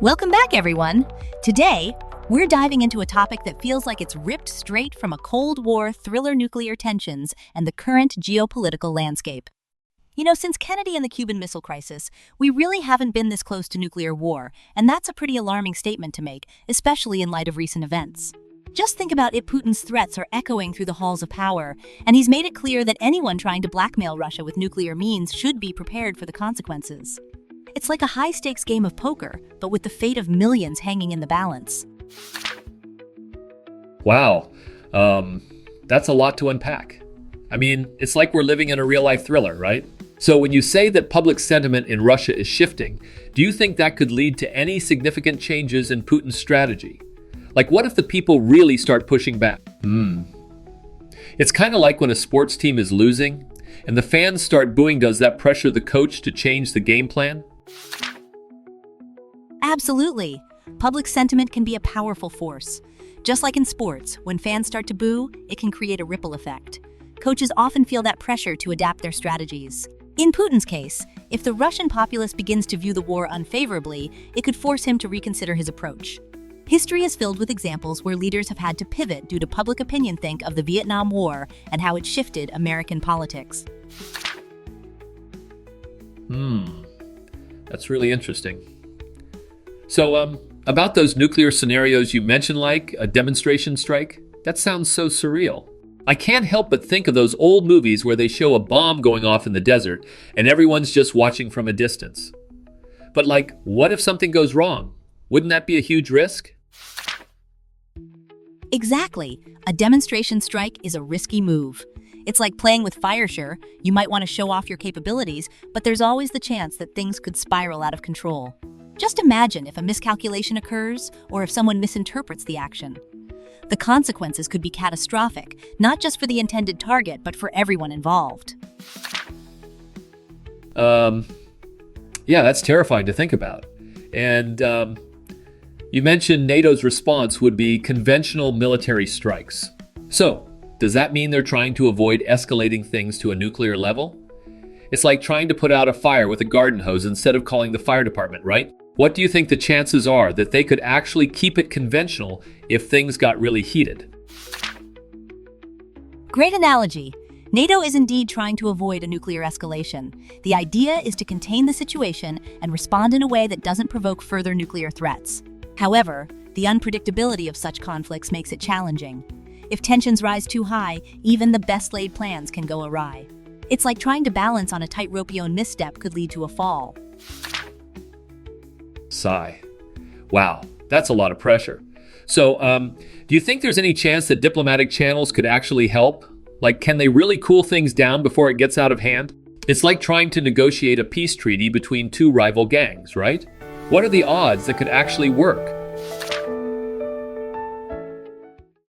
Welcome back, everyone. Today, we're diving into a topic that feels like it's ripped straight from a Cold War thriller nuclear tensions and the current geopolitical landscape. Since Kennedy and the Cuban Missile Crisis, we really haven't been this close to nuclear war, and that's a pretty alarming statement to make, especially in light of recent events. Just think about it, Putin's threats are echoing through the halls of power, and he's made it clear that anyone trying to blackmail Russia with nuclear means should be prepared for the consequences. It's like a high-stakes game of poker, but with the fate of millions hanging in the balance. Wow, that's a lot to unpack. I mean, it's like we're living in a real-life thriller, right? So when you say that public sentiment in Russia is shifting, do you think that could lead to any significant changes in Putin's strategy? Like, what if the people really start pushing back? It's kind of like when a sports team is losing and the fans start booing. Does that pressure the coach to change the game plan? Absolutely. Public sentiment can be a powerful force. Just like in sports, when fans start to boo, it can create a ripple effect. Coaches often feel that pressure to adapt their strategies. In Putin's case, if the Russian populace begins to view the war unfavorably, it could force him to reconsider his approach. History is filled with examples where leaders have had to pivot due to public opinion. Think of the Vietnam War and how it shifted American politics. That's really interesting. So, about those nuclear scenarios you mentioned, like a demonstration strike, that sounds so surreal. I can't help but think of those old movies where they show a bomb going off in the desert and everyone's just watching from a distance. But what if something goes wrong? Wouldn't that be a huge risk? Exactly. A demonstration strike is a risky move. It's like playing with fire. Sure, you might want to show off your capabilities, but there's always the chance that things could spiral out of control. Just imagine if a miscalculation occurs or if someone misinterprets the action. The consequences could be catastrophic, not just for the intended target, but for everyone involved. Yeah, that's terrifying to think about. And you mentioned NATO's response would be conventional military strikes. So, does that mean they're trying to avoid escalating things to a nuclear level? It's like trying to put out a fire with a garden hose instead of calling the fire department, right? What do you think the chances are that they could actually keep it conventional if things got really heated? Great analogy. NATO is indeed trying to avoid a nuclear escalation. The idea is to contain the situation and respond in a way that doesn't provoke further nuclear threats. However, the unpredictability of such conflicts makes it challenging. If tensions rise too high, even the best-laid plans can go awry. It's like trying to balance on a tightrope. A misstep could lead to a fall. Sigh. Wow, that's a lot of pressure. So, do you think there's any chance that diplomatic channels could actually help? Can they really cool things down before it gets out of hand? It's like trying to negotiate a peace treaty between two rival gangs, right? What are the odds that could actually work?